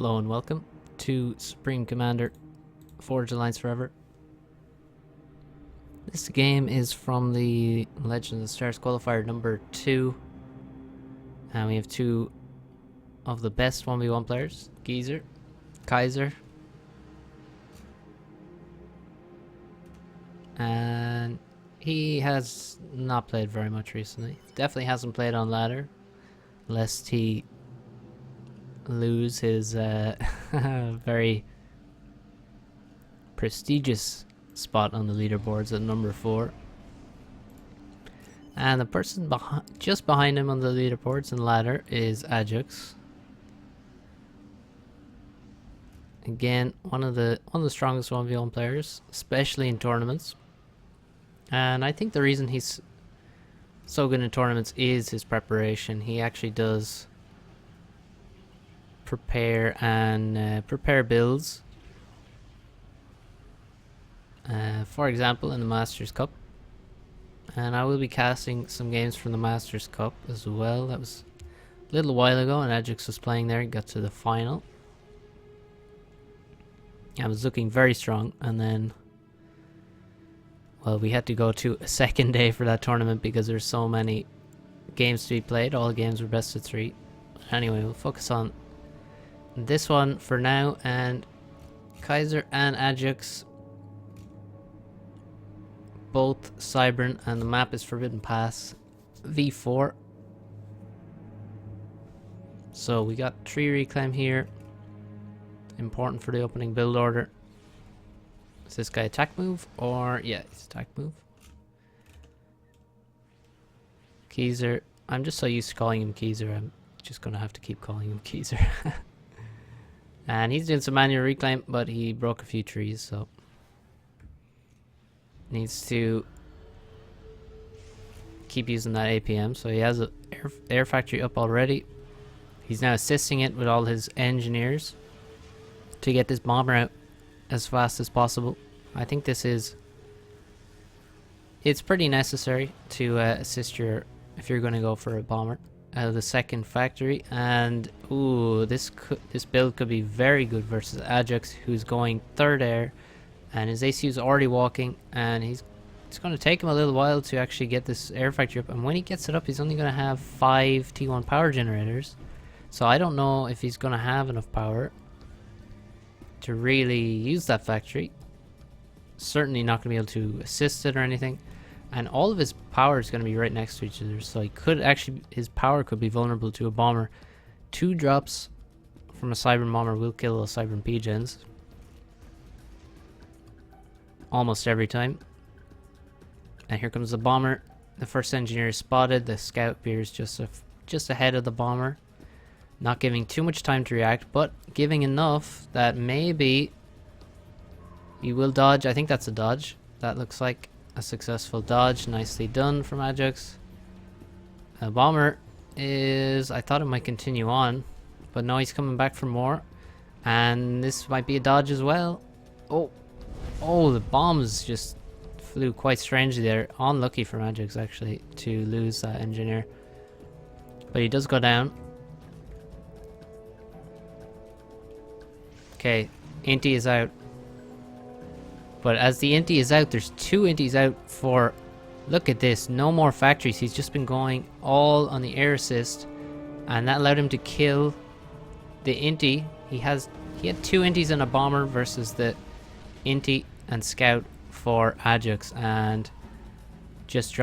Hello and welcome to Supreme Commander Forge Alliance Forever. This game is from the Legends of the Stars Qualifier number 2. And we have two of the best 1v1 players, Kaiser. And he has not played very much recently. Definitely hasn't played on ladder, lest he lose his very prestigious spot on the leaderboards at number 4. And the person just behind him on the leaderboards and ladder is Adjux. Again, one of the strongest 1v1 players, especially in tournaments. And I think the reason he's so good in tournaments is his preparation. He actually does prepare builds. For example, in the Masters Cup. And I will be casting some games from the Masters Cup as well. That was a little while ago, and Adjux was playing there. He got to the final. I was looking very strong, and then, well, we had to go to a second day for that tournament because there's so many games to be played. All games were best of 3. Anyway, we'll focus on this one for now, and Kaiser and Adjux, both Cybern, and the map is Forbidden Pass V4. So we got tree reclaim here, important for the opening build order. Is this guy attack move, or yeah, it's attack move. Kaiser, I'm just so used to calling him Kaiser, I'm just gonna have to keep calling him Kaiser. And he's doing some manual reclaim, but he broke a few trees, so needs to keep using that APM. So he has an air factory up already. He's now assisting it with all his engineers to get this bomber out as fast as possible. I think it's pretty necessary to assist if you're going to go for a bomber out of the second factory. And ooh, this build could be very good versus Adjux, who's going third air, and his ACU is already walking, and it's going to take him a little while to actually get this air factory up. And when he gets it up, he's only going to have 5 T1 power generators, so I don't know if he's going to have enough power to really use that factory. Certainly not going to be able to assist it or anything. And all of his power is going to be right next to each other, so his power could be vulnerable to a bomber. 2 drops from a Cybern bomber will kill those Cybern P-gens almost every time. And here comes the bomber. The first engineer is spotted. The scout appears just ahead of the bomber, not giving too much time to react, but giving enough that maybe he will dodge. I think that's a dodge. That looks like a successful dodge. Nicely done from Adjux. The bomber is, I thought it might continue on, but no, he's coming back for more. And this might be a dodge as well. Oh, the bombs just flew quite strangely there. Unlucky for Adjux actually to lose that engineer. But he does go down. Okay, Inti is out. But as the Inti is out, there's 2 Intis out for... Look at this, no more factories. He's just been going all on the air assist, and that allowed him to kill the Inti. He had 2 Intis and a bomber versus the Inti and scout for Adjux, and just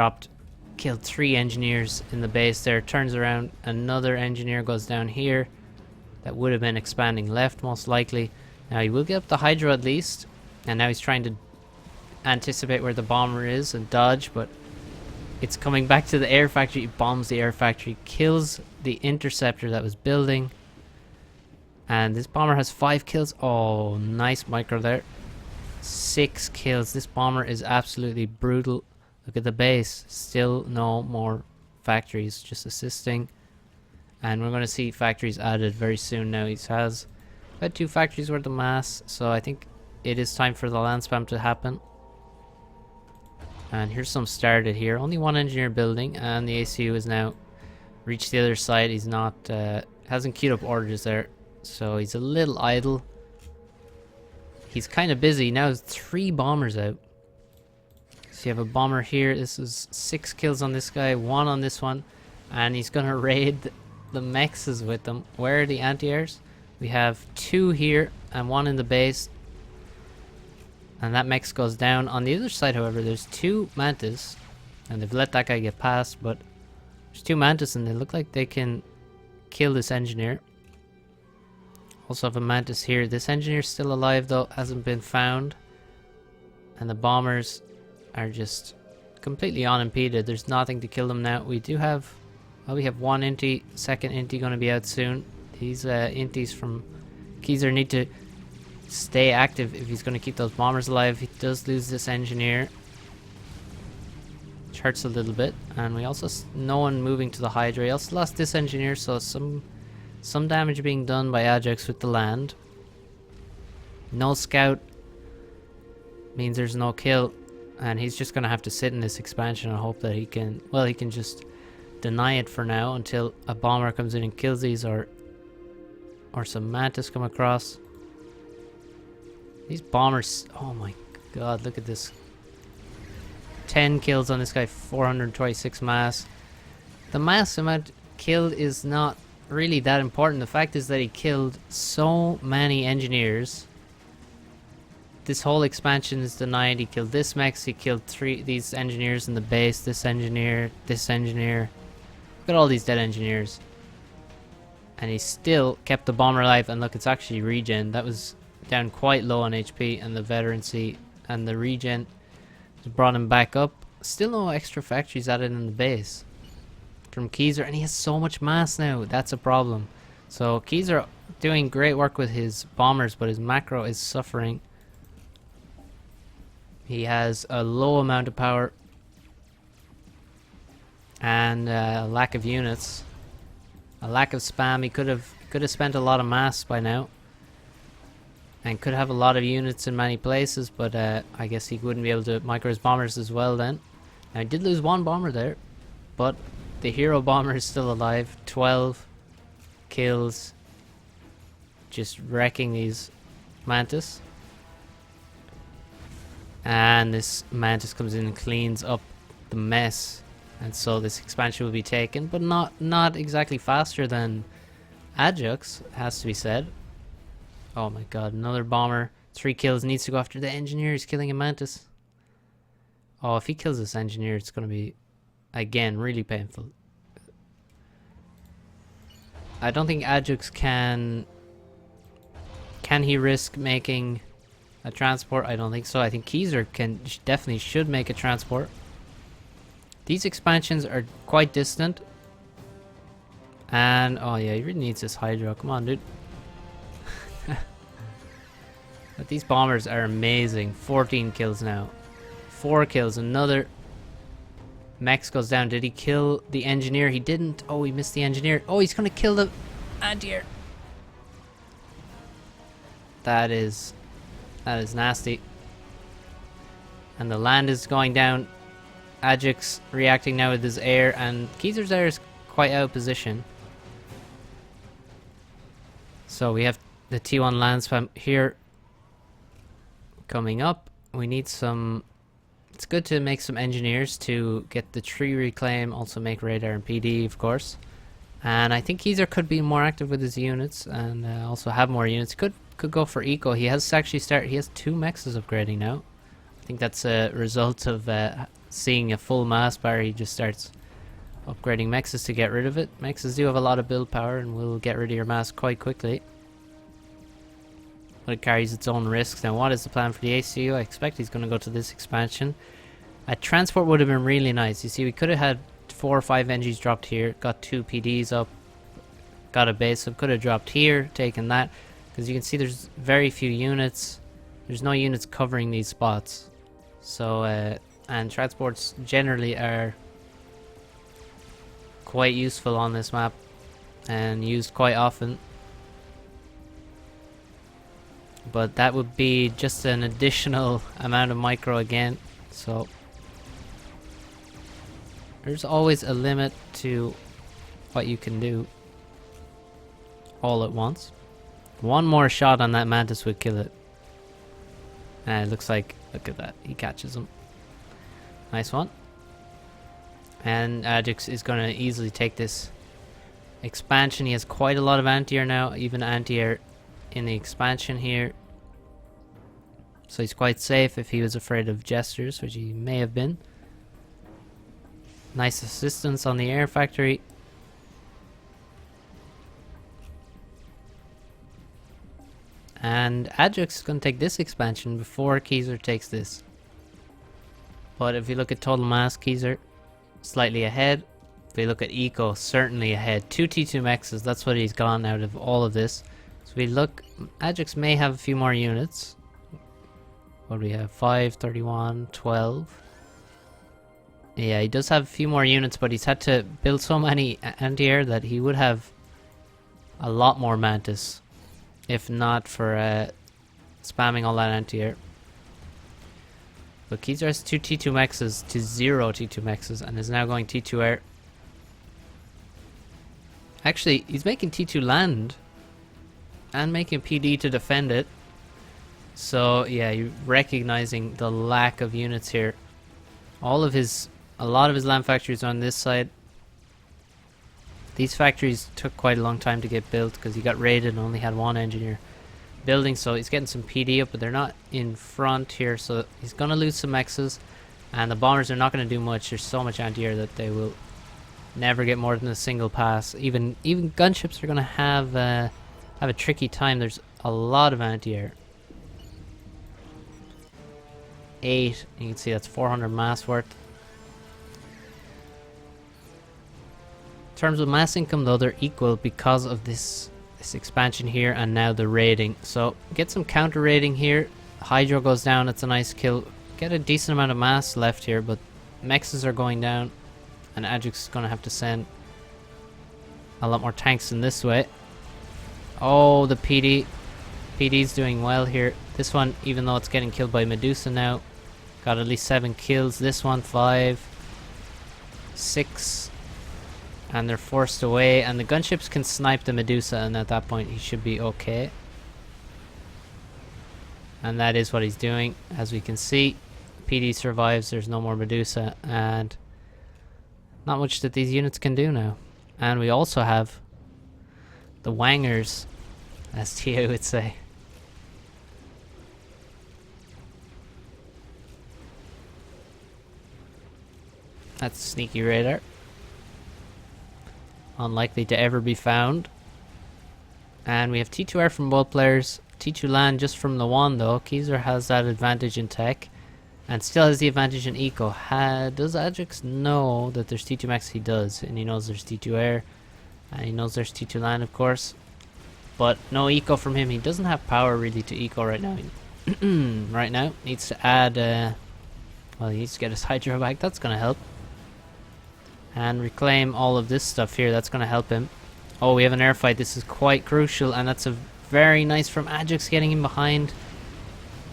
killed 3 engineers in the base there. Turns around, another engineer goes down here. That would have been expanding left most likely. Now he will get up the Hydro at least, and now he's trying to anticipate where the bomber is and dodge, but it's coming back to the air factory. He bombs the air factory, kills the interceptor that was building, and this bomber has 5 kills. Oh, nice micro there. 6 kills. This bomber is absolutely brutal. Look at the base, still no more factories, just assisting. And we're going to see factories added very soon now. He has about 2 factories worth of mass, so I think it is time for the land spam to happen. And here's some started here. Only 1 engineer building, and the ACU has now reached the other side. He's not hasn't queued up orders there, So he's a little idle. He's kind of busy. Now there's 3 bombers out. So you have a bomber here. This is 6 kills on this guy, 1 on this one. And he's going to raid the mexes with them. Where are the anti-airs? We have 2 here and 1 in the base. And that mex goes down. On the other side, however, there's 2 mantis. And they've let that guy get past, but there's 2 mantis and they look like they can kill this engineer. Also have a mantis here. This engineer's still alive though, hasn't been found. And the bombers are just completely unimpeded. There's nothing to kill them now. We do have, well, we have 1 inti, second inti going to be out soon. These intis from Keyser need to stay active if he's going to keep those bombers alive. He does lose this engineer, which hurts a little bit. And we also, no one moving to the Hydra. He also lost this engineer, so some damage being done by Adjux with the land. No scout means there's no kill, and he's just gonna have to sit in this expansion and hope that he can, well, he can just deny it for now until a bomber comes in and kills these, or some mantis come across. These bombers, oh my god, look at this. 10 kills on this guy, 426 mass. The mass amount killed is not really that important. The fact is that he killed so many engineers. This whole expansion is denied. He killed this mex, he killed these engineers in the base, this engineer. Look at all these dead engineers. And he still kept the bomber alive, and look, it's actually regen. That was down quite low on HP, and the veterancy and the regen brought him back up. Still no extra factories added in the base from Keyser, and he has so much mass now. That's a problem. So Keyser doing great work with his bombers, but his macro is suffering. He has a low amount of power and a lack of units, a lack of spam. He could have spent a lot of mass by now and could have a lot of units in many places, but I guess he wouldn't be able to micro his bombers as well then. Now, he did lose 1 bomber there, but the hero bomber is still alive. 12 kills, just wrecking these mantis. And this mantis comes in and cleans up the mess, and so this expansion will be taken, but not exactly faster than Adjux, has to be said. Oh my god, another bomber. 3 kills, needs to go after the engineer. He's killing a mantis. Oh, if he kills this engineer, it's going to be, again, really painful. I don't think Adjux can he risk making a transport? I don't think so. I think Keyser definitely should make a transport. These expansions are quite distant. And, oh yeah, he really needs this Hydra. Come on, dude. But these bombers are amazing. 14 kills now. 4 kills. Another mex goes down. Did he kill the engineer? He didn't. Oh, he missed the engineer. Oh, he's going to kill the anti-air. That is nasty. And the land is going down. Adjux reacting now with his air, and Keyser's air is quite out of position. So we have the T1 land spam here coming up. We need some, it's good to make some engineers to get the tree reclaim, also make radar and PD, of course. And I think Keyser could be more active with his units and also have more units. Could go for eco. He has actually he has 2 mexes upgrading now. I think that's a result of seeing a full mass bar. He just starts upgrading mexes to get rid of it. Mexes do have a lot of build power and will get rid of your mass quite quickly. But it carries its own risks. Now, what is the plan for the ACU? I expect he's going to go to this expansion. A transport would have been really nice. You see, we could have had 4 or 5 NGs dropped here, got 2 PDs up, got a base up, could have dropped here, taken that. Because you can see there's very few units. There's no units covering these spots. So, and transports generally are quite useful on this map and used quite often. But that would be just an additional amount of micro again. So there's always a limit to what you can do all at once. One more shot on that Mantis would kill it. And it looks like, look at that, he catches him. Nice one. And Adjux is going to easily take this expansion. He has quite a lot of anti-air now, even anti-air in the expansion here. So he's quite safe if he was afraid of gestures, which he may have been. Nice assistance on the air factory. And Adjux is going to take this expansion before Keyser takes this. But if you look at total mass, Keyser slightly ahead. If we look at eco, certainly ahead. 2 T2 mexes, that's what he's gone out of all of this. So we look, Adjux may have a few more units. What do we have? 5, 31, 12. Yeah, he does have a few more units, but he's had to build so many anti-air that he would have a lot more Mantis. If not for spamming all that anti-air. But Keyser has 2 T2 mexes to 0 T2 mexes and is now going T2 air. Actually, he's making T2 land and making PD to defend it. So yeah, you're recognizing the lack of units here. A lot of his land factories are on this side. These factories took quite a long time to get built because he got raided and only had one engineer building, so he's getting some PD up, but they're not in front here, so he's gonna lose some X's, and the bombers are not gonna do much. There's so much anti-air that they will never get more than a single pass. Even gunships are gonna have a tricky time. There's a lot of anti-air. 8, you can see that's 400 mass worth. In terms of mass income though, they're equal because of this expansion here and now the raiding. So get some counter raiding here. Hydro goes down, it's a nice kill. Get a decent amount of mass left here, but mexes are going down and Adjux is going to have to send a lot more tanks in this way. Oh, the PD's doing well here. This one, even though it's getting killed by Medusa now, got at least 7 kills. This one 5, 6, and they're forced away, and the gunships can snipe the Medusa, and at that point he should be okay. And that is what he's doing. As we can see, PD survives, there's no more Medusa, and not much that these units can do now. And we also have the wangers, as Tio would say. That's sneaky radar. Unlikely to ever be found. And we have T2R from both players. T2 land just from the one though. Keyser has that advantage in tech. And still has the advantage in eco. Does Adjux know that there's T2 max? He does. And he knows there's T2 air. And he knows there's T2 land of course. But no eco from him. He doesn't have power really to eco right now. Right now. Needs to add well, he needs to get his hydro back. That's gonna help. And reclaim all of this stuff here. That's going to help him. Oh, we have an air fight. This is quite crucial. And that's a very nice from Adjux getting him behind.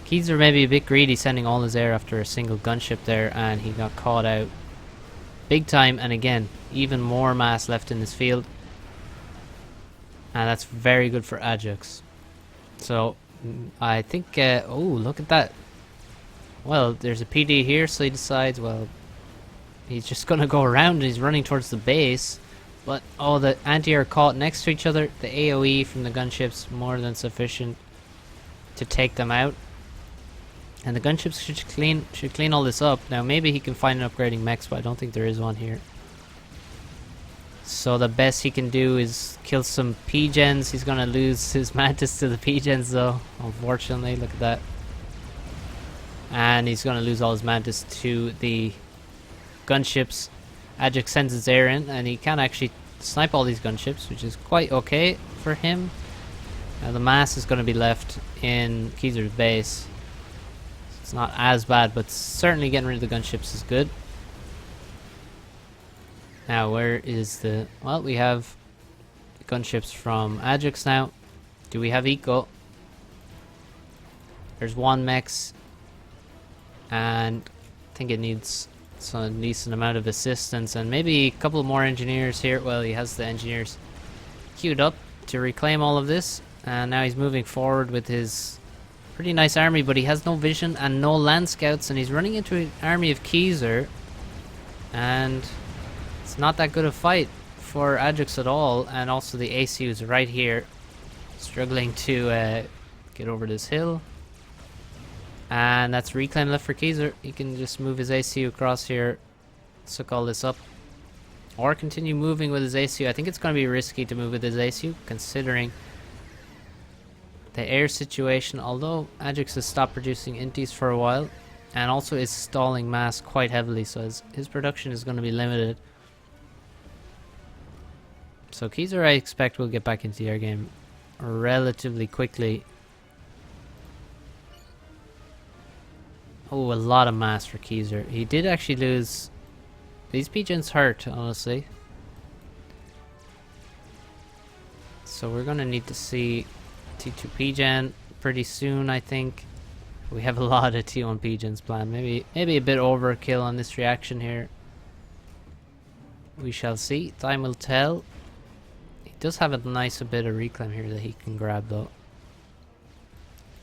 Keyser may be a bit greedy sending all his air after a single gunship there. And he got caught out big time. And again, even more mass left in this field. And that's very good for Adjux. So, I think... oh, look at that. Well, there's a PD here. So he decides, well... he's just gonna go around and he's running towards the base. But, oh, the anti-air caught next to each other. The AoE from the gunships more than sufficient to take them out. And the gunships should clean all this up. Now, maybe he can find an upgrading mech, but I don't think there is one here. So the best he can do is kill some P-gens. He's gonna lose his Mantis to the P-gens though, unfortunately. Look at that. And he's gonna lose all his Mantis to the gunships. Adjux sends his air in and he can actually snipe all these gunships, which is quite okay for him. Now the mass is going to be left in Keyser's base. It's not as bad, but certainly getting rid of the gunships is good. Now where is the... well, we have gunships from Adjux now. Do we have eco? There's one mechs and I think it needs a decent amount of assistance and maybe a couple more engineers here. Well, he has the engineers queued up to reclaim all of this. And now he's moving forward with his pretty nice army, but he has no vision and no land scouts, and he's running into an army of Keyser. And it's not that good a fight for Adjux at all. And also the ACU is right here, struggling to get over this hill. And that's reclaim left for Keyser. He can just move his ACU across here, suck all this up, or continue moving with his ACU. I think it's going to be risky to move with his ACU, considering the air situation, although Adjux has stopped producing inties for a while, and also is stalling mass quite heavily, so his production is going to be limited. So Keyser, I expect, will get back into the air game relatively quickly. Oh, a lot of mass for Keyser. He did actually lose. These pigeons hurt, honestly. So we're going to need to see T2 pigeon pretty soon, I think. We have a lot of T1 pigeons planned. Maybe a bit overkill on this reaction here. We shall see. Time will tell. He does have a nice bit of reclaim here that he can grab, though.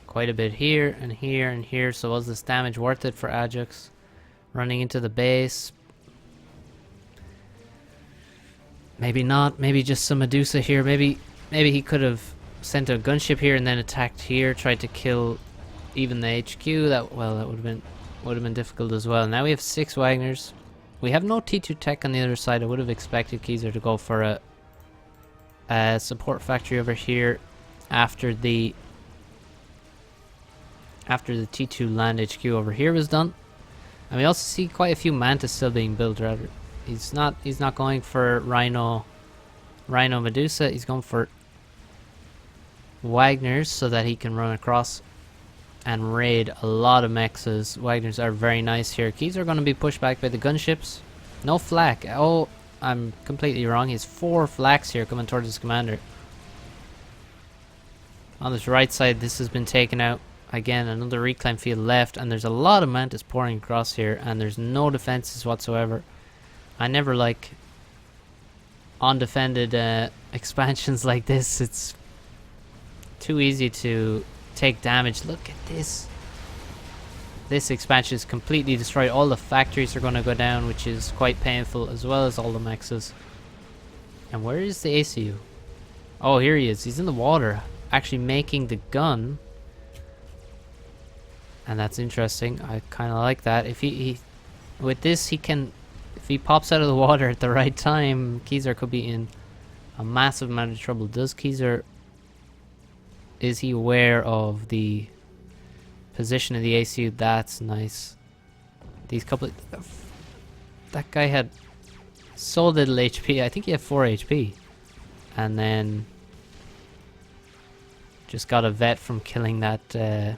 Quite a bit here and here and here. So was this damage worth it for Adjux? Running into the base. Maybe not. Maybe just some Medusa here. Maybe he could have sent a gunship here and then attacked here, tried to kill even the HQ. That would have been difficult as well. Now we have 6 Wagners. We have no T2 tech on the other side. I would have expected Keyser to go for a support factory over here after the T2 land HQ over here was done. And we also see quite a few Mantis still being built. Rather, he's not going for Rhino Medusa. He's going for Wagners so that he can run across and raid a lot of mexes. Wagners are very nice here. Keys are going to be pushed back by the gunships. No flak. Oh, I'm completely wrong. He has 4 flaks here coming towards his commander. On this right side, this has been taken out. Again, another reclaim field left, and there's a lot of Mantis pouring across here, and there's no defenses whatsoever. I never like undefended expansions like this. It's too easy to take damage. Look at this. This expansion is completely destroyed. All the factories are going to go down, which is quite painful, as well as all the mexes. And where is the ACU? Oh, here he is. He's in the water, actually making the gun. And that's interesting. I kind of like that. If he with this, he can, if he pops out of the water at the right time, Keyser could be in a massive amount of trouble. Does Keyser, is he aware of the position of the ACU? That's nice. These couple, that guy had so little HP. I think he had 4 HP, and then just got a vet from killing that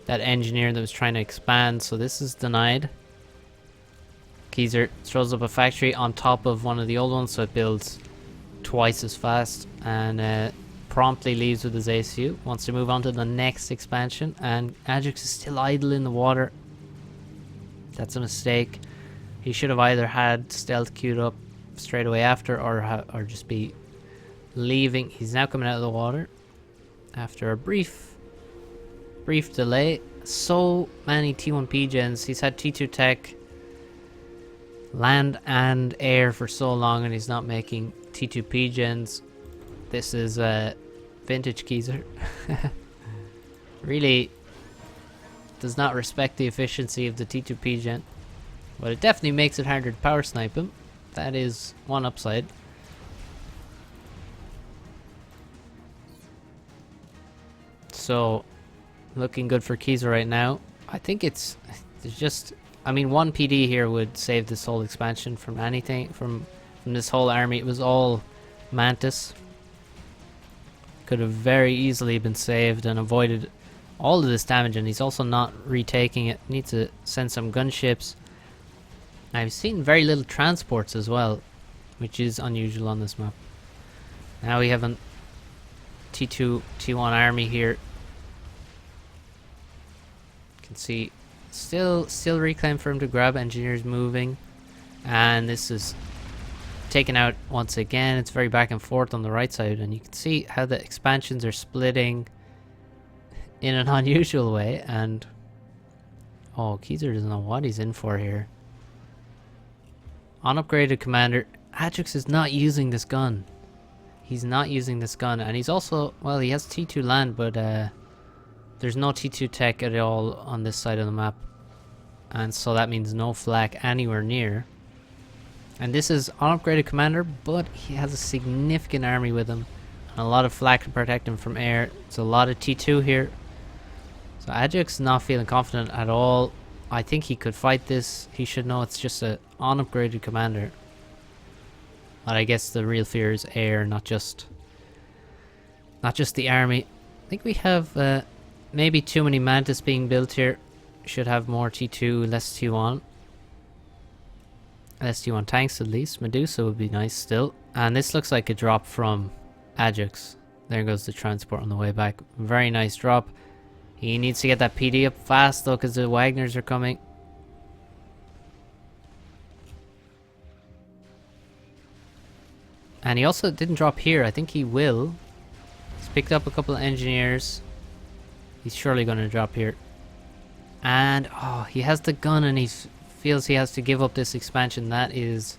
that engineer that was trying to expand. So this is denied. Keyser throws up a factory on top of one of the old ones, so it builds twice as fast, and promptly leaves with his ACU. Wants to move on to the next expansion, and Adjux is still idle in the water. That's a mistake. He should have either had stealth queued up straight away after, or just be leaving. He's now coming out of the water after a brief delay. So many T1 P-gens. He's had T2 tech, land and air for so long, and he's not making T2 P-gens. This is vintage Keyser. Really does not respect the efficiency of the T2 P-gen, but it definitely makes it harder to power snipe him. That is one upside. So looking good for Keyser right now. I think there's just, I mean, 1 PD here would save this whole expansion from anything, from this whole army. It was all Mantis. Could have very easily been saved and avoided all of this damage, and he's also not retaking it. Needs to send some gunships. I've seen very little transports as well, which is unusual on this map. Now we have a T2 T1 army here. Can see still reclaim for him to grab. Engineers moving, and this is taken out once again. It's very back and forth on the right side, and you can see how the expansions are splitting in an unusual way. And oh, Keyser doesn't know what he's in for here. Unupgraded commander. Adjux is not using this gun. He's not using this gun, and he's also, well, he has T2 land, but there's no T2 tech at all on this side of the map, and so that means no flak anywhere near. And this is unupgraded commander, but he has a significant army with him, and a lot of flak to protect him from air. It's a lot of T2 here, so Adjux not feeling confident at all. I think he could fight this. He should know it's just a unupgraded commander. But I guess the real fear is air, not just the army. I think we have maybe too many Mantis being built here. Should have more T2, less T1. Less T1 tanks at least. Medusa would be nice still. And this looks like a drop from Adjux. There goes the transport on the way back. Very nice drop. He needs to get that PD up fast though, because the Wagners are coming. And he also didn't drop here. I think he will. He's picked up a couple of engineers. He's surely going to drop here. And oh, he has the gun and he feels he has to give up this expansion. That is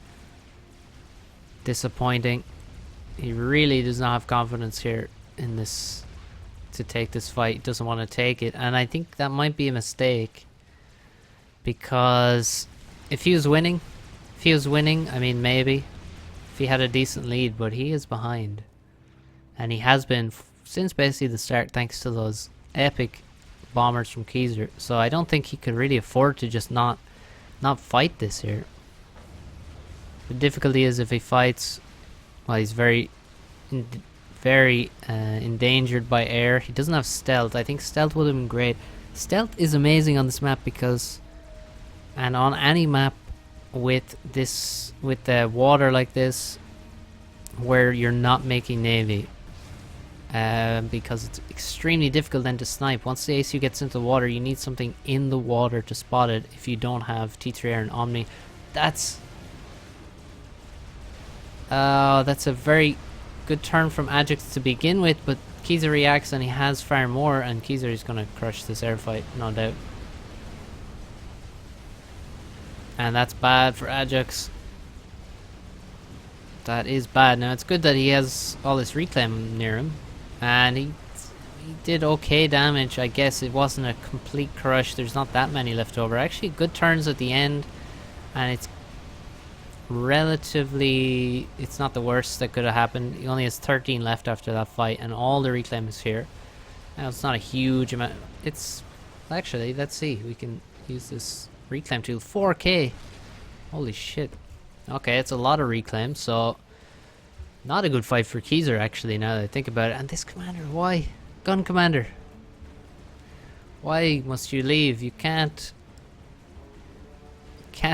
disappointing. He really does not have confidence here in this to take this fight. He doesn't want to take it, and I think that might be a mistake, because if he was winning, I mean, maybe if he had a decent lead, but he is behind, and he has been since basically the start, thanks to those epic bombers from Keyser. So I don't think he could really afford to just not fight this here. The difficulty is if he fights, well, he's very endangered by air. He doesn't have stealth. I think stealth would have been great. Stealth is amazing on this map because, and on any map with the water like this, where you're not making navy, because it's extremely difficult then to snipe. Once the ACU gets into the water, you need something in the water to spot it if you don't have T3 air and Omni. That's a very good turn from Adjux to begin with, but Keyser reacts and he has far more, and Keyser is going to crush this air fight, no doubt. And that's bad for Adjux. That is bad. Now it's good that he has all this reclaim near him, and he did okay damage. I guess it wasn't a complete crush. There's not that many left over. Actually, good turns at the end, and it's relatively, it's not the worst that could have happened. He only has 13 left after that fight, and all the reclaim is here. Now it's not a huge amount. It's actually, let's see, we can use this reclaim tool. 4k, holy shit. Okay, it's a lot of reclaim, so not a good fight for Keyser actually, now that I think about it. And this commander, why? Gun commander, why must you leave? You can't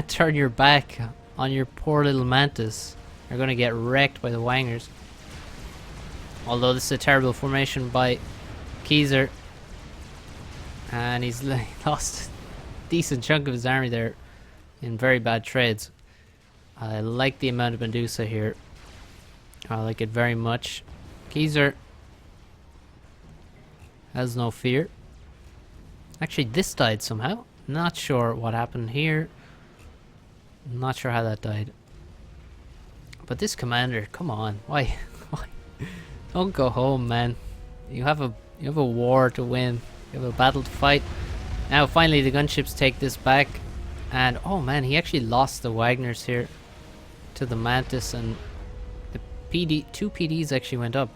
turn your back on your poor little Mantis. You're gonna get wrecked by the Wangers. Although this is a terrible formation by Keyser, and he's lost a decent chunk of his army there in very bad trades. I like the amount of Medusa here. I like it very much. Keyser has no fear. Actually, this died somehow. Not sure what happened here. Not sure how that died. But this commander, come on, why? Why? Don't go home, man. You have a war to win. You have a battle to fight. Now finally the gunships take this back, and oh man, he actually lost the Wagners here to the Mantis, and the two PDs actually went up,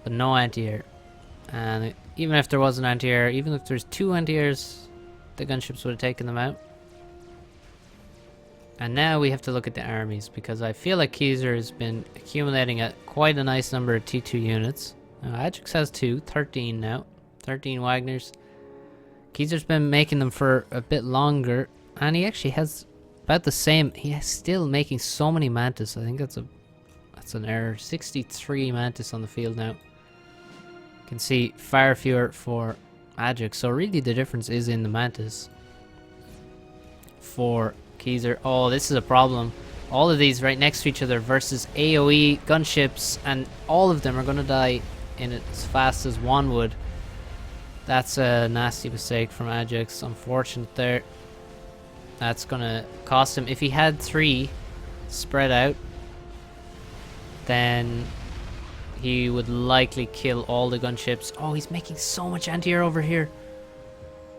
but no anti-air. And even if there was an anti-air, even if there's two anti-airs, the gunships would have taken them out. And now we have to look at the armies, because I feel like Keyser has been accumulating quite a nice number of T2 units. Now Adjux has 13 now. 13 Wagners. Keyser's been making them for a bit longer, and he actually has about the same. He is still making so many Mantis. I think that's an error. 63 Mantis on the field now. You can see far fewer for Adjux. So really the difference is in the Mantis for Keyser. Oh, this is a problem. All of these right next to each other versus AoE gunships, and all of them are going to die in as fast as one would. That's a nasty mistake from Adjux. Unfortunate there. That's going to cost him. If he had 3 spread out, then he would likely kill all the gunships. Oh, he's making so much anti-air over here.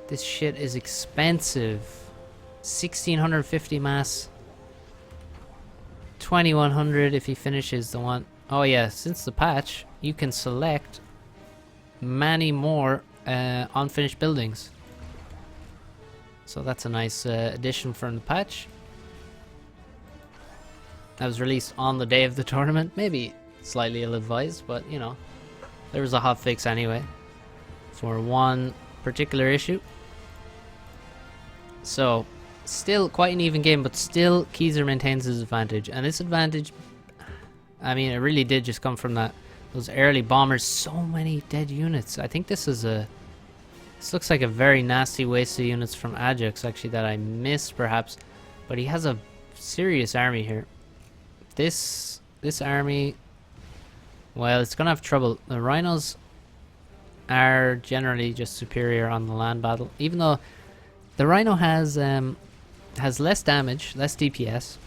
This shit is expensive. 1650 mass. 2100 if he finishes the one. Oh yeah, since the patch, you can select many more unfinished buildings. So that's a nice addition from the patch. That was released on the day of the tournament. Maybe slightly ill-advised, but you know, there was a hot fix anyway for one particular issue. So still quite an even game, but still Keyser maintains his advantage, and this advantage, I mean, it really did just come from those early bombers. So many dead units. I think this looks like a very nasty waste of units from Adjux actually that I missed perhaps, but he has a serious army here. This army, well, it's gonna have trouble. The rhinos are generally just superior on the land battle, even though the rhino has less damage, less DPS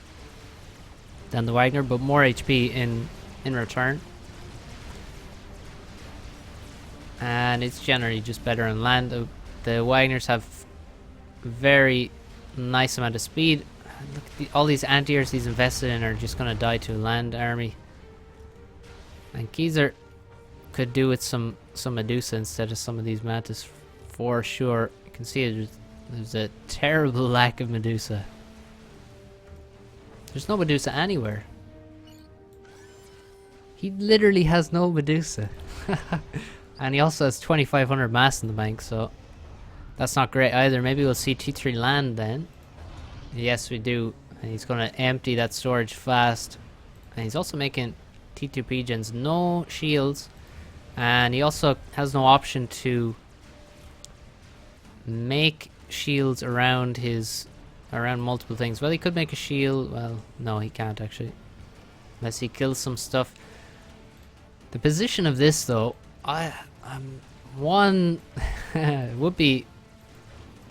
than the Wagner, but more HP in return. And it's generally just better on land. The Wagners have very nice amount of speed. Look at all these anti-airs he's invested in are just going to die to a land army. And Keyser could do with some Medusa instead of some of these Mantis for sure. You can see there's a terrible lack of Medusa. There's no Medusa anywhere. He literally has no Medusa. And he also has 2500 mass in the bank, so that's not great either. Maybe we'll see T3 land then. Yes, we do. And he's going to empty that storage fast. And he's also making T2 gens, no shields. And he also has no option to make shields around multiple things. Well, he could make a shield. Well, no, he can't actually, unless he kills some stuff. The position of this, though, one would be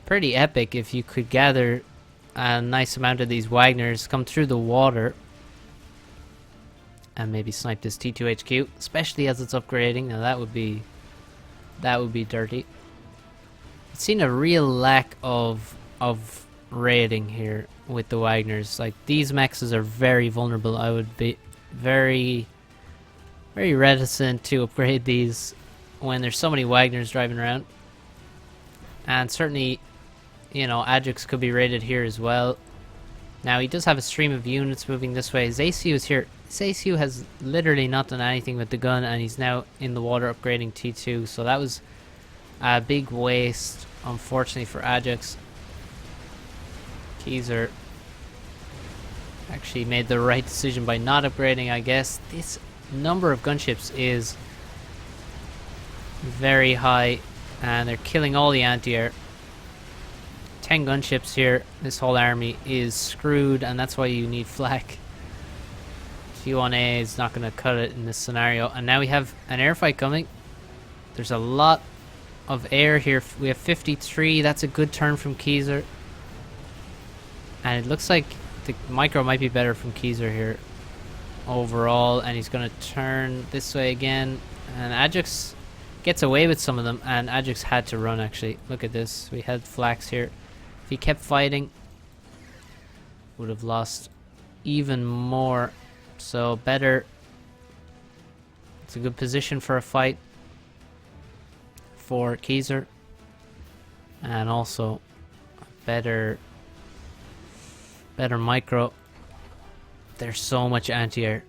pretty epic if you could gather a nice amount of these Wagners, come through the water, and maybe snipe this T2 HQ, especially as it's upgrading. Now that would be dirty. I've seen a real lack of raiding here with the Wagners. Like, these mexes are very vulnerable. I would be very reticent to upgrade these when there's so many Wagners driving around. And certainly, you know, Adjux could be raided here as well. Now, he does have a stream of units moving this way. His ACU is here. His ACU has literally not done anything with the gun, and he's now in the water upgrading T2. So that was a big waste, unfortunately, for Adjux. Keyser actually made the right decision by not upgrading, I guess. This number of gunships is very high, and they're killing all the anti-air. 10 gunships here. This whole army is screwed, and that's why you need flak. T1A is not going to cut it in this scenario. And now we have an airfight coming. There's a lot of air here. We have 53. That's a good turn from Keyser. And it looks like the micro might be better from Keyser here overall. And he's going to turn this way again. And Adjux gets away with some of them. And Adjux had to run, actually. Look at this. We had flax here. If he kept fighting, would have lost even more. So better. It's a good position for a fight for Keyser. And also better micro. There's so much anti-air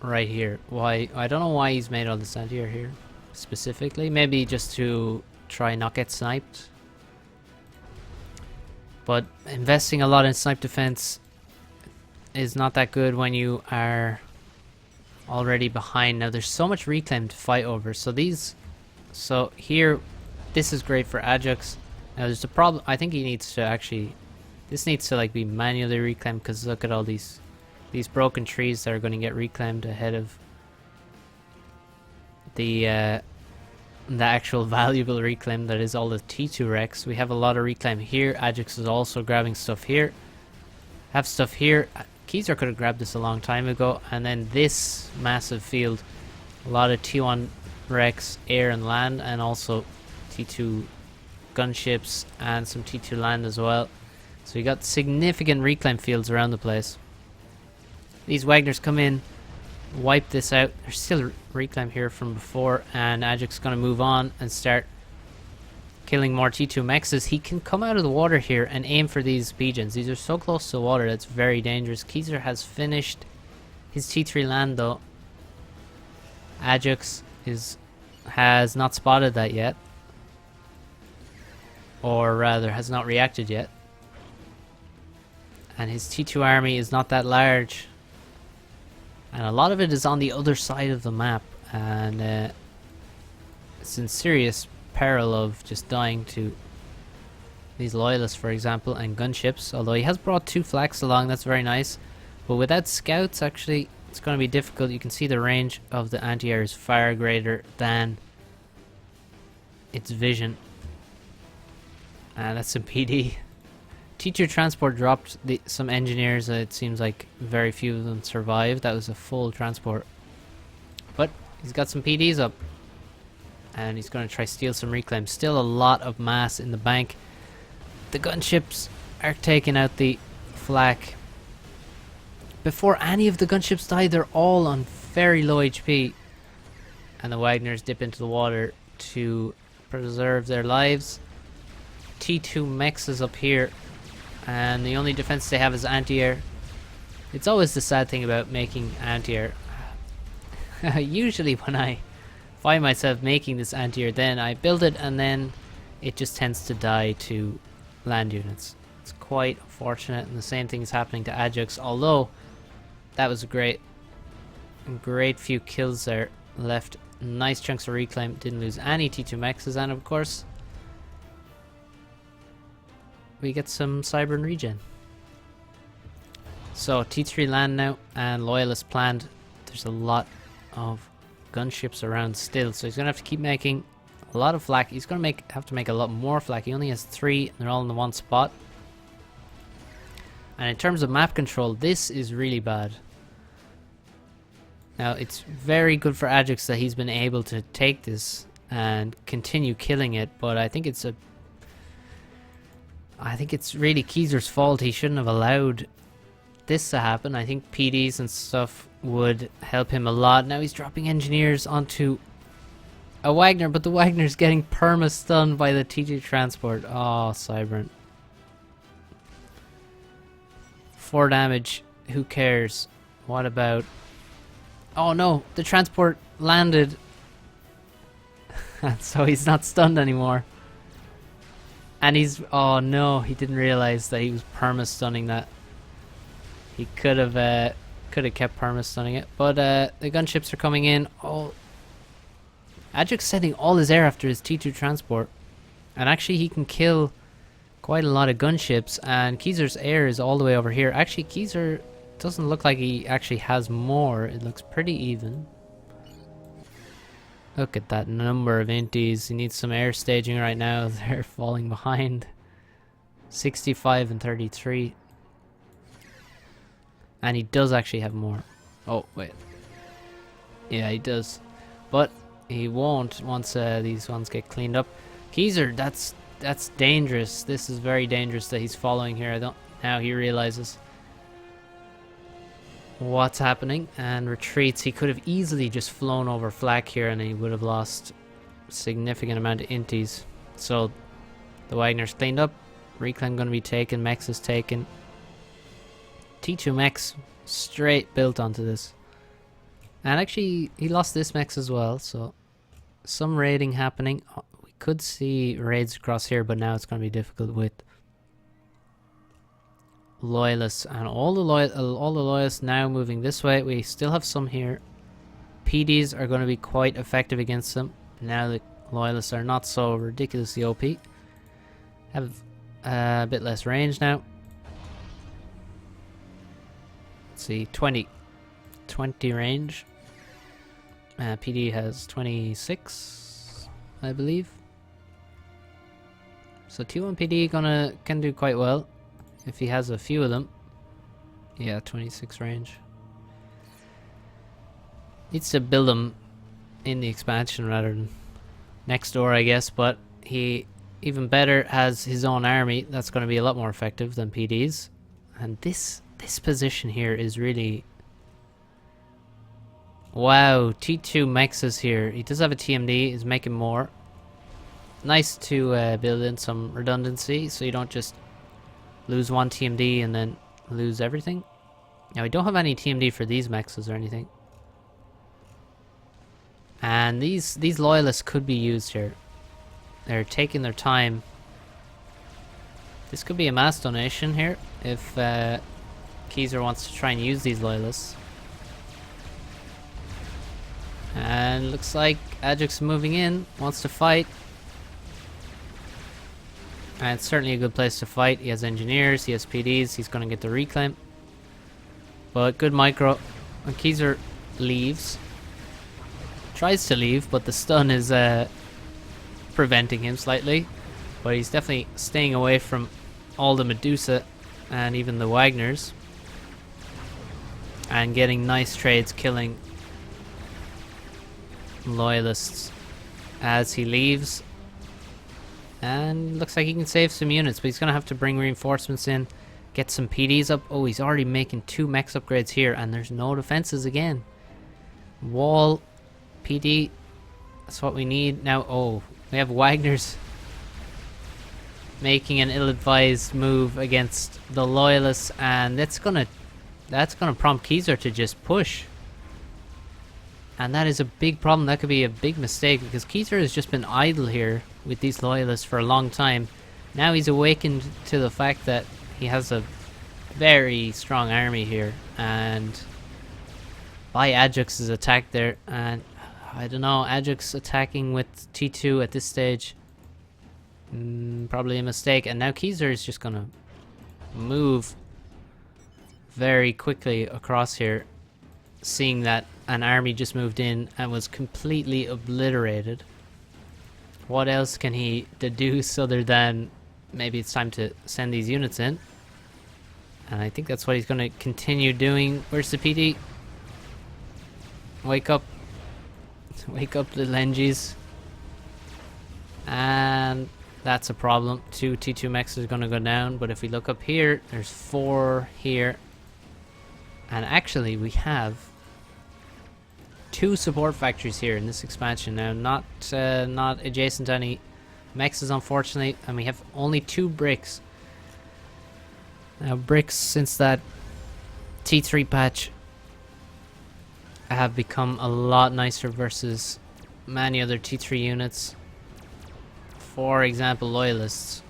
right here. Why? I don't know why he's made all this anti-air here specifically. Maybe just to try not get sniped. But investing a lot in snipe defense is not that good when you are already behind. Now there's so much reclaim to fight over. So here, this is great for Adjux. Now there's a problem. I think he needs to actually This needs to like be manually reclaimed because look at all these broken trees that are going to get reclaimed ahead of the actual valuable reclaim that is all the T2 wrecks. We have a lot of reclaim here. Adjux is also grabbing stuff here. Have stuff here. Keyser could have grabbed this a long time ago. And then this massive field, a lot of T1 wrecks, air and land, and also T2 gunships and some T2 land as well. So you got significant reclaim fields around the place. These Wagners come in, wipe this out. There's still reclaim here from before, and Adjux is going to move on and start killing more T2 mexes. He can come out of the water here and aim for these pigeons. These are so close to the water that's very dangerous. Keyser has finished his T3 land though. Adjux has not spotted that yet, or rather has not reacted yet, and his T2 army is not that large. And a lot of it is on the other side of the map, and it's in serious peril of just dying to these loyalists, for example, and gunships. Although he has brought 2 flaks along, that's very nice. But without scouts, actually, it's going to be difficult. You can see the range of the anti-air is far greater than its vision. And that's some PD. T2 transport dropped some engineers. It seems like very few of them survived. That was a full transport. But he's got some PDs up. And he's going to try steal some reclaim. Still a lot of mass in the bank. The gunships are taking out the flak. Before any of the gunships die, they're all on very low HP. And the Wagners dip into the water to preserve their lives. T2 mechs is up here. And the only defense they have is anti-air. It's always the sad thing about making anti-air. Usually when I find myself making this anti-air, then I build it and then it just tends to die to land units. It's quite unfortunate, and the same thing is happening to Adjux, although that was a great few kills there. Left nice chunks of reclaim, didn't lose any T2 mexes, and of course we get some cyber and regen. So T3 land now, and loyalist planned. There's a lot of gunships around still, so he's gonna have to keep making a lot of flak. He's gonna have to make a lot more flak. He only has 3 and they're all in the one spot. And in terms of map control, this is really bad. Now it's very good for Adjux that he's been able to take this and continue killing it, but I think it's really Keyser's fault. He shouldn't have allowed this to happen. I think PDs and stuff would help him a lot. Now he's dropping engineers onto a Wagner, but the Wagner's getting perma-stunned by the T2 transport. Oh, Cybrant. 4 damage. Who cares? What about... Oh no, the transport landed. So he's not stunned anymore. And he's... Oh no, he didn't realize that he was perma-stunning that. He could have kept perma-stunning it. But the gunships are coming in. Oh, Adjux sending all his air after his T2 transport. And actually he can kill quite a lot of gunships. And Keyser's air is all the way over here. Actually, Keyser doesn't look like he actually has more. It looks pretty even. Look at that number of inties. He needs some air staging right now. They're falling behind. 65 and 33. And he does actually have more. Oh, wait. Yeah, he does. But he won't once these ones get cleaned up. Keyser, that's dangerous. This is very dangerous that he's following here. Now he realizes what's happening and retreats. He could have easily just flown over flak here and he would have lost a significant amount of inties. So the Wagner's cleaned up. Reclaim going to be taken. Mex is taken. T2 Mex straight built onto this. And actually he lost this Mex as well, so some raiding happening. Oh, we could see raids across here, but now it's going to be difficult with loyalists, and all the loyalists now moving this way. We still have some here. PDs are going to be quite effective against them. Now the loyalists are not so ridiculously OP. Have a bit less range now. let's see, 20 range. PD has 26, I believe. So T1 PD can do quite well if he has a few of them. Yeah, 26 range. Needs to build them in the expansion rather than next door, I guess. But he, even better, has his own army. That's going to be a lot more effective than PD's. And this position here is really... Wow, T2 mexes here. He does have a TMD, he's making more. Nice to build in some redundancy so you don't just lose one TMD and then lose everything. Now we don't have any TMD for these mexes or anything. And these loyalists could be used here. They're taking their time. This could be a mass donation here if Keyser wants to try and use these loyalists. And looks like Adjux moving in, wants to fight. And it's certainly a good place to fight. He has engineers, he has PDs, he's going to get the reclaim. But good micro. When Keyser leaves, tries to leave, but the stun is preventing him slightly. But he's definitely staying away from all the Medusa and even the Wagners. And getting nice trades, killing loyalists as he leaves. And looks like he can save some units, but he's going to have to bring reinforcements in, get some PDs up. Oh, he's already making 2 mechs upgrades here, and there's no defenses again. Wall, PD, that's what we need. Now, oh, we have Wagner's making an ill-advised move against the loyalists, and that's gonna prompt Keyser to just push. And that is a big problem. That could be a big mistake because Keyser has just been idle here with these loyalists for a long time. Now he's awakened to the fact that he has a very strong army here, and by Adjux's attack there, and I don't know, Adjux attacking with T2 at this stage, probably a mistake. And now Keyser is just gonna move very quickly across here, seeing that an army just moved in and was completely obliterated. What else can he deduce other than maybe it's time to send these units in? And I think that's what he's going to continue doing. Where's the PD? Wake up. Wake up, little NGs. And that's a problem. 2 T2 mechs is going to go down. But if we look up here, there's 4 here. And actually we have 2 support factories here in this expansion now, not adjacent to any mexes, unfortunately, and we have only 2 bricks. Now bricks, since that T3 patch, have become a lot nicer versus many other T3 units. For example, loyalists.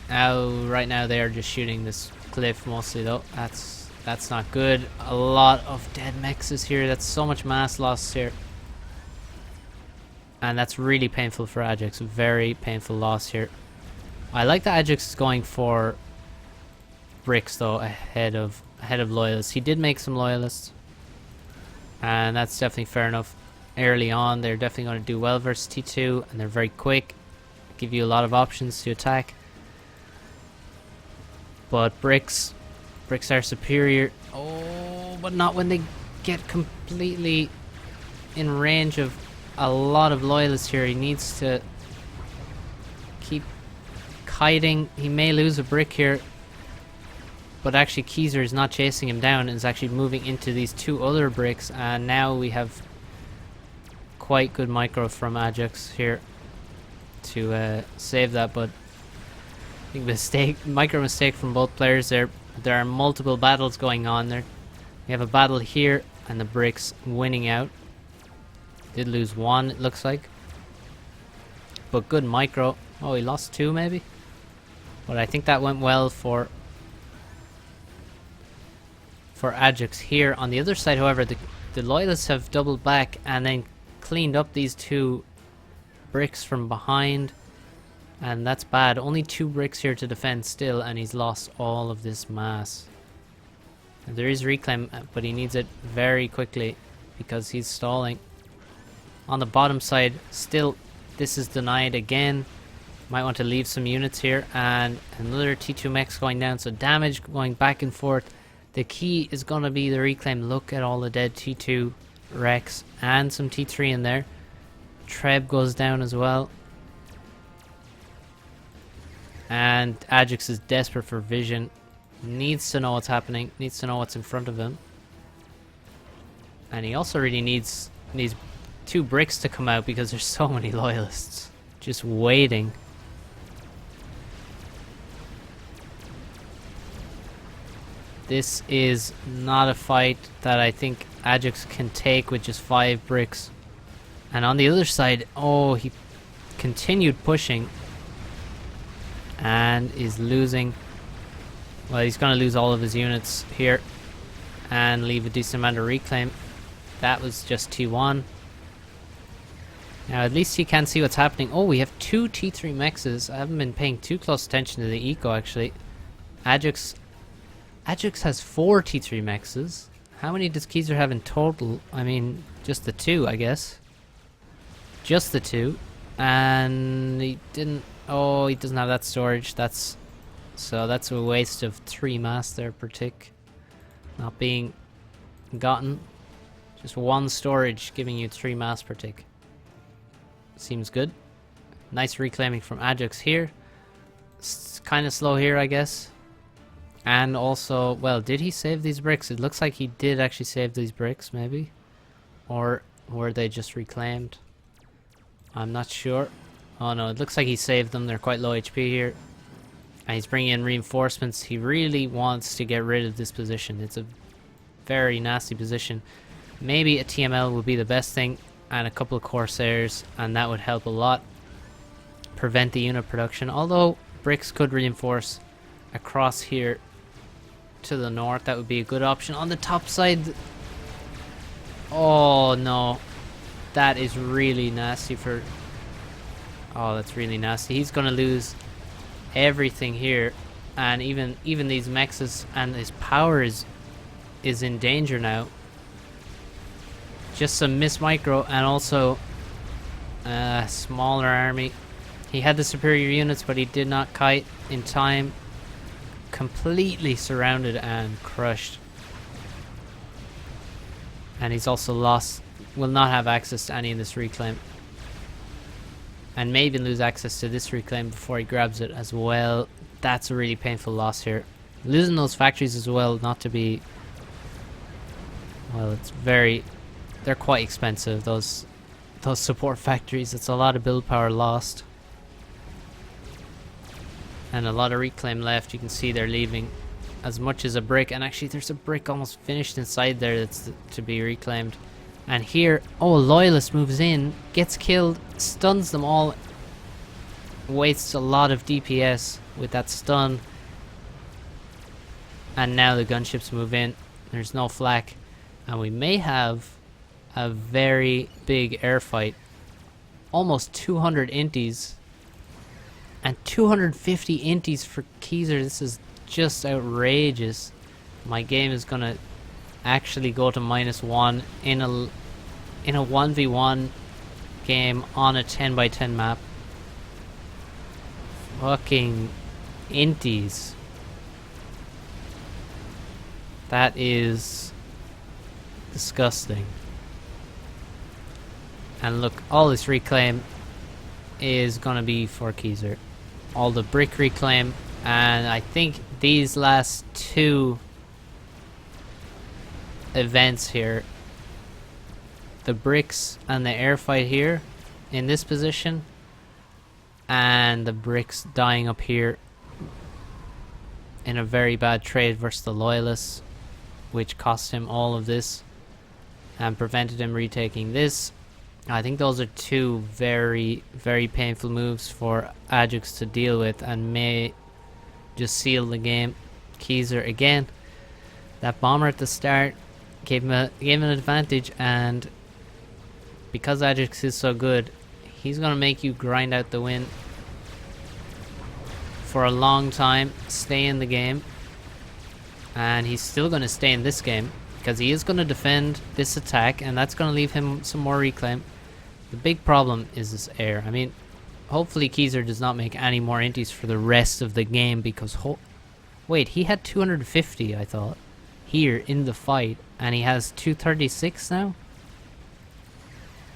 Now, right now they are just shooting this cliff mostly though. That's not good. A lot of dead mexes here. That's so much mass loss here. And that's really painful for Adjux. Very painful loss here. I like that Adjux is going for bricks though ahead of loyalists. He did make some loyalists. And that's definitely fair enough. Early on, they're definitely going to do well versus T2. And they're very quick. Give you a lot of options to attack. But bricks are superior. Oh, but not when they get completely in range of a lot of loyalists here. He needs to keep kiting. He may lose a brick here, but actually Keyser is not chasing him down and is actually moving into these 2 other bricks, and now we have quite good micro from Adjux here to save that. But I think micro mistake from both players there. There are multiple battles going on there. We have a battle here and the bricks winning out. Did lose 1, it looks like, but good micro. Oh, he lost 2 maybe, but I think that went well for Adjux here. On the other side, however, the loyalists have doubled back and then cleaned up these 2 bricks from behind. And that's bad. Only 2 bricks here to defend still, and he's lost all of this mass. And there is reclaim, but he needs it very quickly because he's stalling. On the bottom side, still, this is denied again. Might want to leave some units here, and another T2 mechs going down, so damage going back and forth. The key is going to be the reclaim. Look at all the dead T2 Rex and some T3 in there. Treb goes down as well. And Adjux is desperate for vision. Needs to know what's happening. Needs to know what's in front of him. And he also really needs 2 bricks to come out because there's so many loyalists just waiting. This is not a fight that I think Adjux can take with just 5 bricks. And on the other side, oh, he continued pushing and is losing. Well, he's going to lose all of his units here and leave a decent amount of reclaim. That was just T1. Now at least he can see what's happening. Oh, we have 2 T3 mexes. I haven't been paying too close attention to the eco actually. Adjux has 4 T3 mexes. How many does Keyser have in total? I mean, just the 2, I guess. Just the 2. And he didn't... Oh, he doesn't have that storage. So that's a waste of 3 mass there per tick. Not being gotten. Just 1 storage giving you 3 mass per tick. Seems good. Nice reclaiming from Adjux here. It's kind of slow here, I guess. And also, well, did he save these bricks? It looks like he did actually save these bricks, maybe. Or were they just reclaimed? I'm not sure. Oh no, it looks like he saved them. They're quite low HP here. And he's bringing in reinforcements. He really wants to get rid of this position. It's a very nasty position. Maybe a TML would be the best thing. And a couple of Corsairs. And that would help a lot. Prevent the unit production. Although bricks could reinforce across here to the north. That would be a good option. On the top side... Oh no. That is really nasty for... Oh, that's really nasty. He's gonna lose everything here, and even these mexes, and his power is in danger now. Just some miss micro, and also a smaller army. He had the superior units, but he did not kite in time. Completely surrounded and crushed. And he's also lost, will not have access to any of this reclaim. And may even lose access to this reclaim before he grabs it as well. That's a really painful loss here. Losing those factories as well, not to be... Well, it's very... They're quite expensive, those support factories. It's a lot of build power lost. And a lot of reclaim left. You can see they're leaving as much as a brick. And actually there's a brick almost finished inside there that's to be reclaimed. And here, oh, a loyalist moves in, gets killed, stuns them all. Wastes a lot of DPS with that stun. And now the gunships move in. There's no flak. And we may have a very big air fight. Almost 200 inties. And 250 inties for Keyser. This is just outrageous. My game is gonna actually go to -1 in a 1v1 game on a 10x10 map. Fucking inties. That is disgusting. And look, all this reclaim is gonna be for Keyser. All the brick reclaim, and I think these last 2 events here, the bricks and the air fight here in this position, and the bricks dying up here in a very bad trade versus the loyalists, which cost him all of this and prevented him retaking this. I think those are 2 very, very painful moves for Adjux to deal with, and may just seal the game. Keyser again, that bomber at the start gave him an advantage, and because Adjux is so good, he's gonna make you grind out the win. for a long time, stay in the game. And he's still going to stay in this game, because he is going to defend this attack, and that's going to leave him some more reclaim. The big problem is this air. I mean, hopefully Keyser does not make any more inties for the rest of the game, because... Wait, he had 250, I thought, here in the fight, and he has 236 now?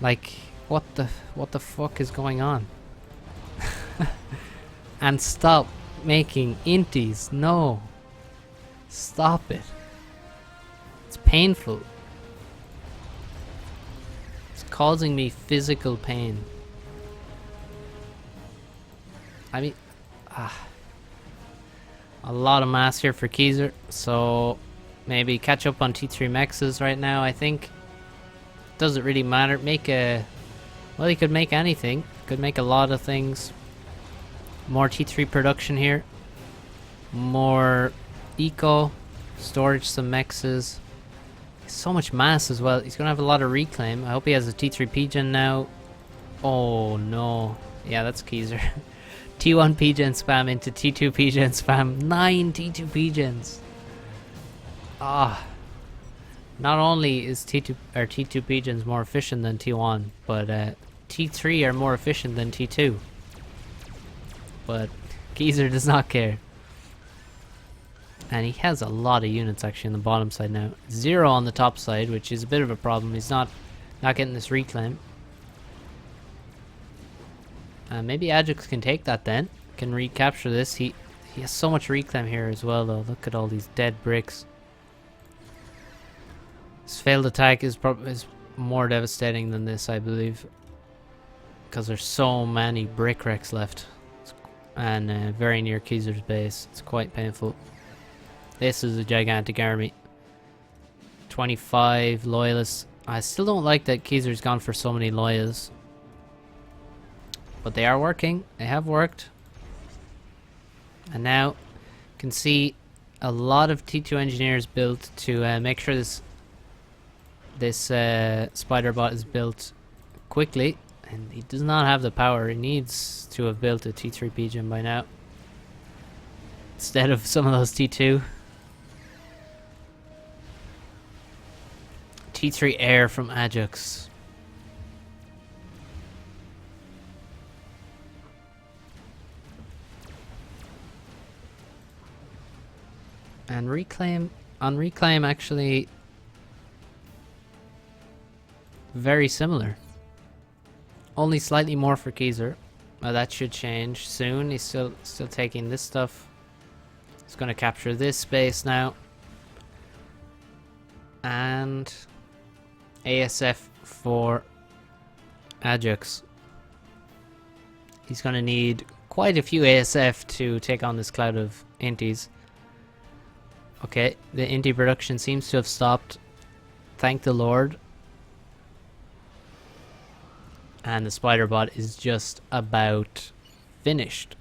Like, what the fuck is going on? And stop making inties. No. Stop it. It's painful. It's causing me physical pain. I mean, a lot of mass here for Keyser, so maybe catch up on T3 mexes right now, I think. Doesn't really matter. Make a... Well, he could make anything. Could make a lot of things. More T3 production here. More eco. Storage some mexes. So much mass as well. He's going to have a lot of reclaim. I hope he has a T3 P-Gen now. Oh no. Yeah, that's Keyser. T1 P-Gen spam into T2 P-Gen spam. 9 T2 P-Gens. Ah. Not only is T2 P-Gens more efficient than T1, but T3 are more efficient than T2. But Keyser does not care. And he has a lot of units actually on the bottom side now. 0 on the top side, which is a bit of a problem. He's not getting this reclaim. Maybe Adjux can take that then. Can recapture this. He has so much reclaim here as well though. Look at all these dead bricks. This failed attack is more devastating than this, I believe. Because there's so many brick wrecks left. And very near Keyser's base. It's quite painful. This is a gigantic army. 25 loyalists. I still don't like that Keyser's gone for so many loyals. But they are working. They have worked. And now you can see a lot of T2 engineers built to make sure this spider bot is built quickly. And he does not have the power. He needs to have built a T3 P-Gen by now. Instead of some of those T2. T3 air from Adjux. And reclaim, on reclaim actually very similar. Only slightly more for Keyser. That should change soon. He's still taking this stuff. He's going to capture this space now. And ASF for Adjux. He's going to need quite a few ASF to take on this cloud of inties. Okay, the intie production seems to have stopped. Thank the Lord. And the spider bot is just about finished.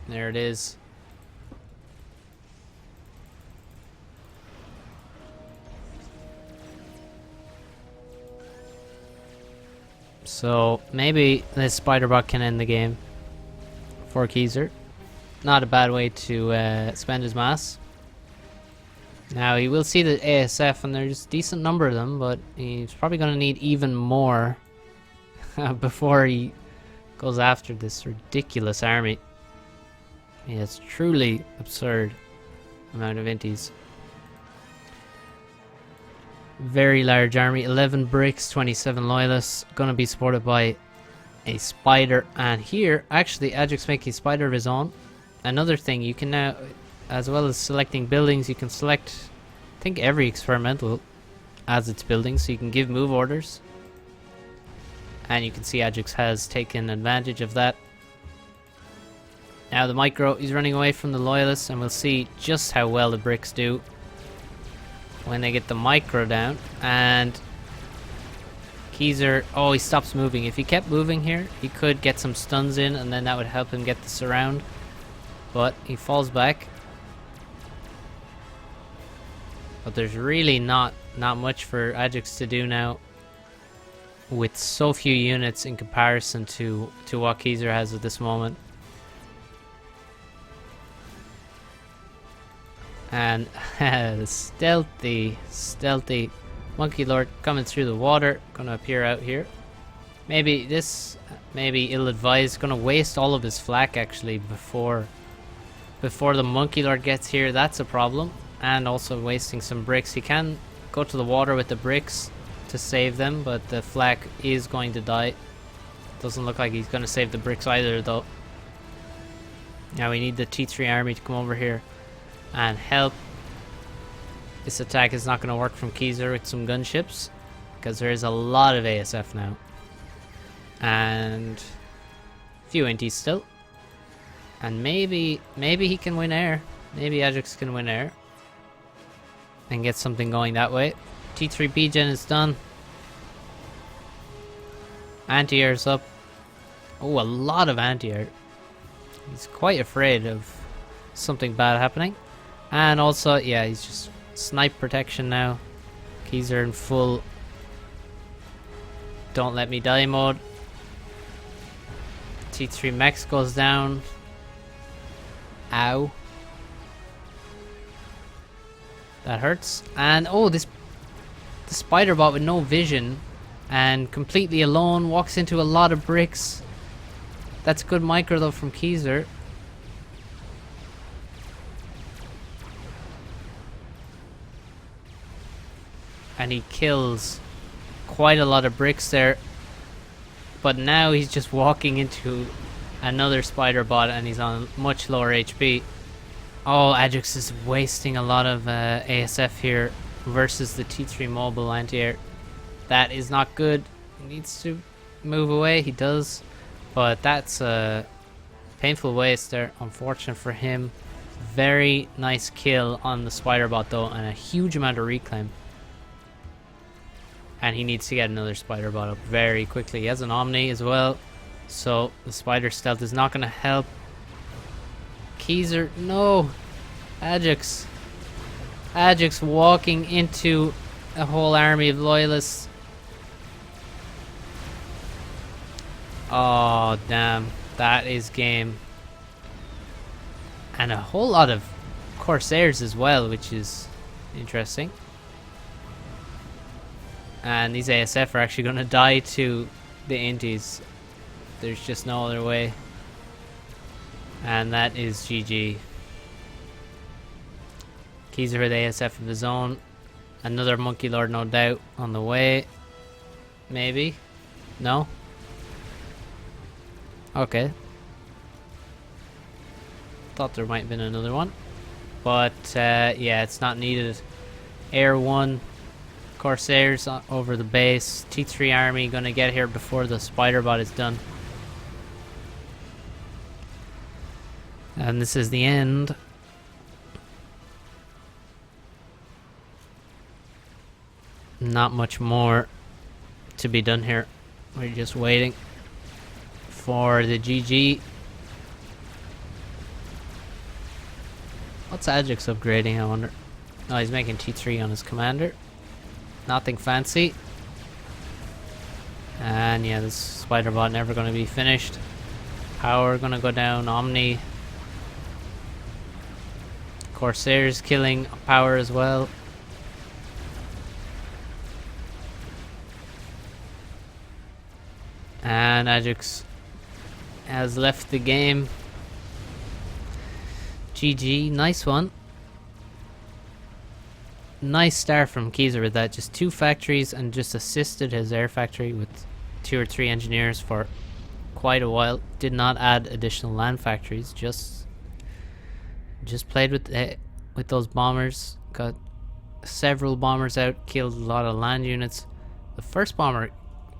There it is. So maybe this spider bot can end the game for Keyser. Not a bad way to spend his mass. Now he will see the ASF and there's a decent number of them, but he's probably going to need even more before he goes after this ridiculous army. Yeah, it's truly absurd amount of inties. Very large army, 11 bricks, 27 loyalists, going to be supported by a spider. And here, actually, Adjux making spider of his own. Another thing, you can now, as well as selecting buildings, you can select, I think, every experimental as its building, so you can give move orders. And you can see Adjux has taken advantage of that. Now the micro, he's running away from the loyalists, and we'll see just how well the bricks do when they get the micro down. And Keyser, oh, he stops moving. If he kept moving here, he could get some stuns in, and then that would help him get the surround. But he falls back. But there's really not much for Adjux to do now, with so few units in comparison to what Keyser has at this moment. And stealthy Monkey Lord coming through the water. Gonna appear out here. Maybe ill-advised. Gonna waste all of his flak actually before the Monkey Lord gets here. That's a problem. And also wasting some bricks. He can go to the water with the bricks to save them, but the flak is going to die. Doesn't look like he's going to save the bricks either though. Now we need the T3 army to come over here and help. This attack is not going to work from Keyser with some gunships because there is a lot of ASF now. And a few inties still. And maybe he can win air. Maybe Adjux can win air and get something going that way. T3 B-Gen is done. Anti-air's up. Oh, a lot of anti-air. He's quite afraid of something bad happening. And also, yeah, he's just snipe protection now. Keys are in full don't let me die mode. T3 Mex goes down. Ow. That hurts. And oh, the spider bot with no vision and completely alone walks into a lot of bricks. That's good micro though from Keyser. And he kills quite a lot of bricks there. But now he's just walking into another spider bot and he's on much lower HP. Oh, Adjux is wasting a lot of ASF here versus the T3 mobile anti-air. That is not good. He needs to move away. He does. But that's a painful waste there. Unfortunate for him. Very nice kill on the spider bot though, and a huge amount of reclaim. And he needs to get another spider bot up very quickly. He has an Omni as well. So the spider stealth is not going to help. Keyser, no. Adjux walking into a whole army of loyalists. Oh, damn. That is game. And a whole lot of Corsairs as well, which is interesting. And these ASF are actually going to die to the Inties. There's just no other way. And that is GG. Keyser with ASF of his own. Another Monkey Lord, no doubt, on the way. Maybe? No? Okay. Thought there might have been another one. But, yeah, it's not needed. Air 1. Corsairs over the base. T3 army gonna get here before the spider bot is done. And this is the end. Not much more to be done here. We're just waiting for the GG. What's Adjux upgrading, I wonder? Oh, he's making T3 on his commander. Nothing fancy. And yeah, this spider bot never going to be finished. Power going to go down. Omni. Corsairs killing power as well. And Adjux has left the game. GG, nice one. Nice start from Keyser with that. Just 2 factories and just assisted his air factory with 2 or 3 engineers for quite a while. Did not add additional land factories. Just played with those bombers. Got several bombers out. Killed a lot of land units. The first bomber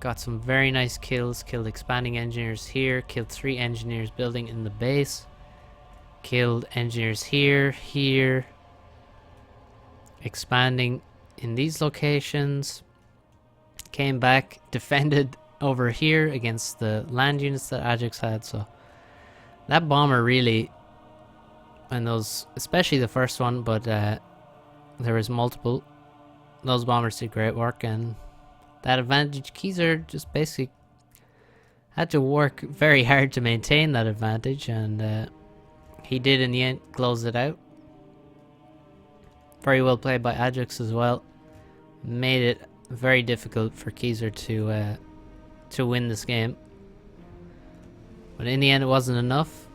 got some very nice kills. Killed expanding engineers here. Killed 3 engineers building in the base. Killed engineers here. Expanding in these locations. Came back, defended over here against the land units that Adjux had. So that bomber really, and those, especially the first one, but there was multiple. Those bombers did great work, and that advantage, Keyser just basically had to work very hard to maintain that advantage, and he did in the end close it out. Very well played by Adjux as well. Made it very difficult for Kaiser to win this game. But in the end, it wasn't enough.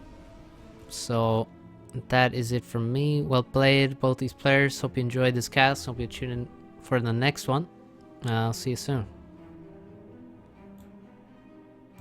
So that is it from me. Well played, both these players. Hope you enjoyed this cast. Hope you tune in for the next one. I'll see you soon.